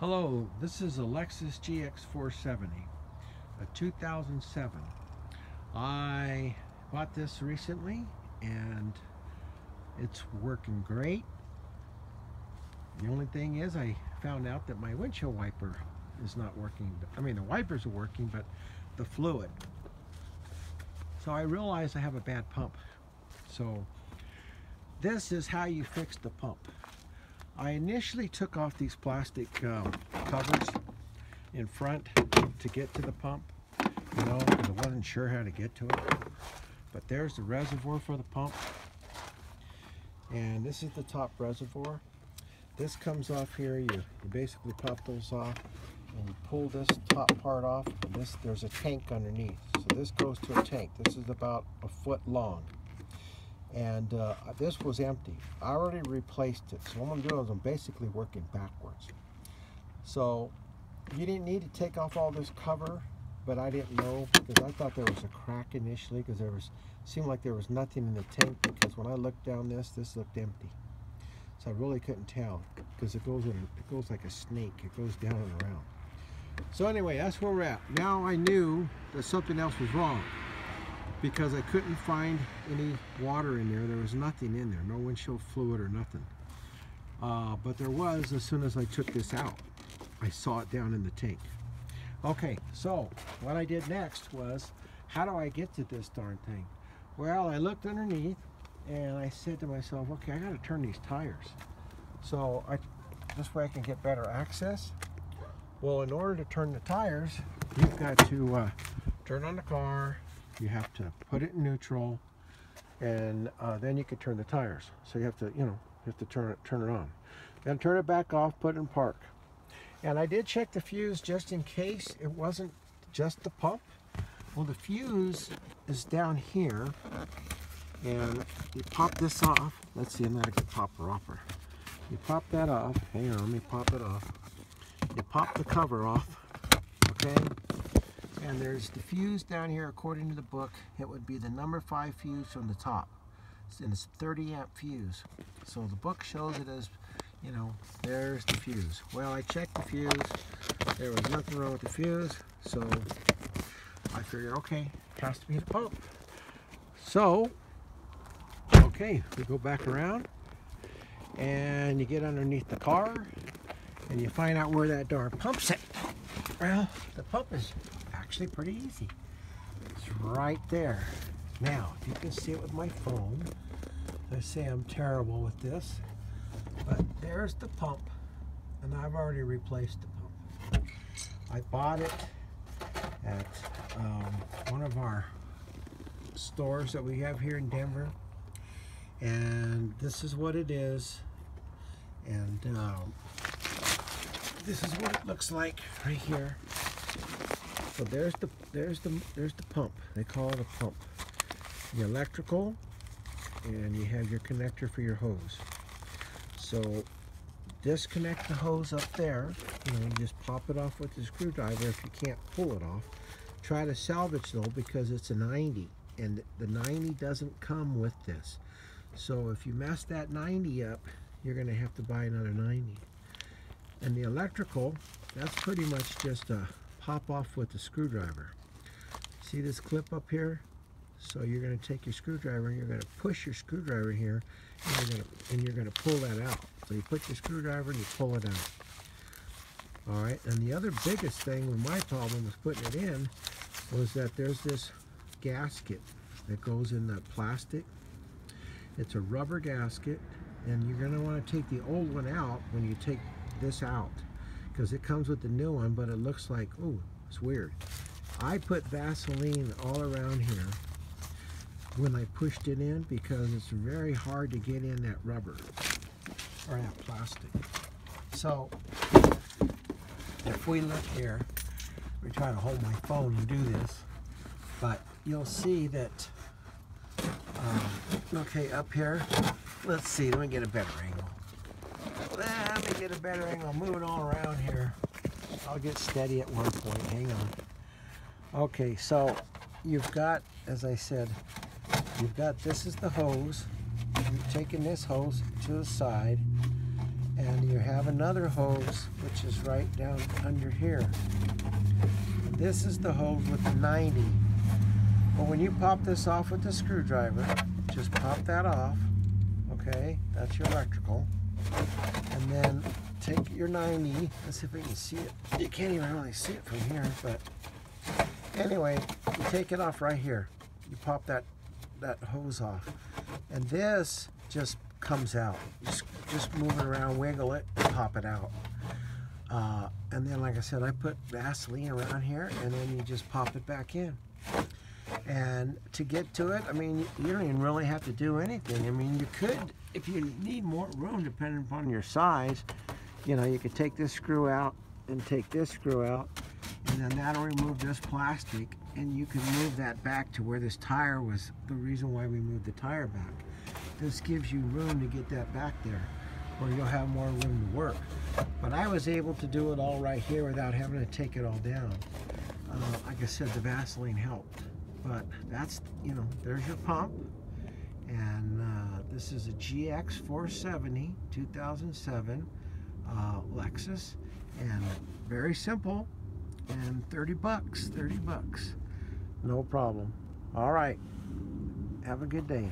Hello, this is a Lexus GX 470, a 2007. I bought this recently and it's working great. The only thing is I found out that my windshield wiper is not working. I mean, the wipers are working, but the fluid. So I realized I have a bad pump. So this is how you fix the pump. I initially took off these plastic covers in front to get to the pump, you know, because I wasn't sure how to get to it. But there's the reservoir for the pump, and this is the top reservoir. This comes off here. You basically pop those off, and you pull this top part off, and there's a tank underneath. So this goes to a tank. This is about a foot long. And this was empty. I already replaced it. So what I'm doing is I'm basically working backwards. So you didn't need to take off all this cover, but I didn't know because I thought there was a crack initially because seemed like there was nothing in the tank, because when I looked down this looked empty. So I really couldn't tell because it goes like a snake. It goes down and around. So anyway, that's where we're at. Now I knew that something else was wrong, because I couldn't find any water in there. There was nothing in there, no windshield fluid or nothing. But there was as soon as I took this out. I saw it down in the tank. Okay, so what I did next was, how do I get to this darn thing? Well, I looked underneath and I said to myself, okay, I gotta turn these tires. So this way I can get better access. Well, in order to turn the tires, you've got to turn on the car. You have to put it in neutral, and then you can turn the tires. So you have to, turn it on. Then turn it back off, put it in park. And I did check the fuse just in case it wasn't just the pump. Well, the fuse is down here, and you pop this off. Let's see, I'm not gonna pop her off. You pop that off. Hang on, let me pop it off. You pop the cover off, okay? And there's the fuse down here. According to the book, it would be the number 5 fuse from the top. And it's 30 amp fuse. So the book shows it as, there's the fuse. Well, I checked the fuse. There was nothing wrong with the fuse. So I figured, okay, it has to be the pump. So, okay, we go back around and you get underneath the car and you find out where that darn pump's at. Well, the pump is actually pretty easy. It's right there. Now, if you can see it with my phone, I say I'm terrible with this, but there's the pump, and I've already replaced the pump. I bought it at one of our stores that we have here in Denver, and this is what it is, and this is what it looks like right here. So there's the pump. They call it a pump. The electrical, and you have your connector for your hose. So disconnect the hose up there. You just pop it off with the screwdriver if you can't pull it off. Try to salvage though, because it's a 90, and the 90 doesn't come with this. So if you mess that 90 up, you're going to have to buy another 90. And the electrical, that's pretty much just a pop off with the screwdriver. See this clip up here? So you're going to take your screwdriver and you're going to push your screwdriver here, and you're going to pull that out. So you put your screwdriver and you pull it out. All right. And the other biggest thing with my problem with putting it in was that there's this gasket that goes in the plastic. It's a rubber gasket, and you're going to want to take the old one out when you take this out, because it comes with the new one, but it looks like, oh, it's weird. I put Vaseline all around here when I pushed it in, because it's very hard to get in that rubber or that plastic. So if we look here, we try to hold my phone and do this, but you'll see that okay, up here, let's see, let me get a better angle. Let me get a better angle. I'm moving all around here. I'll get steady at one point. Hang on. Okay, so you've got, as I said, this is the hose. You're taking this hose to the side, and you have have another hose which is right down under here. And this is the hose with the 90. Well, when you pop this off with the screwdriver, just pop that off. Okay, that's your electrical. And then take your 90. Let's see if we can see it. You can't even really see it from here, but anyway, you take it off right here. You pop that hose off, and this just comes out. Just move it around, wiggle it, and pop it out. And then, like I said, I put Vaseline around here, and then you just pop it back in. And to get to it, I mean, you don't even really have to do anything. I mean, you could, if you need more room, depending upon your size, you know, you could take this screw out and take this screw out, and then that'll remove this plastic, and you can move that back to where this tire was, the reason why we moved the tire back. This gives you room to get that back there, where you'll have more room to work. But I was able to do it all right here without having to take it all down. Like I said, the Vaseline helped. But that's, you know, there's your pump. And this is a GX 470 2007 Lexus. And very simple. And 30 bucks. No problem. All right. Have a good day.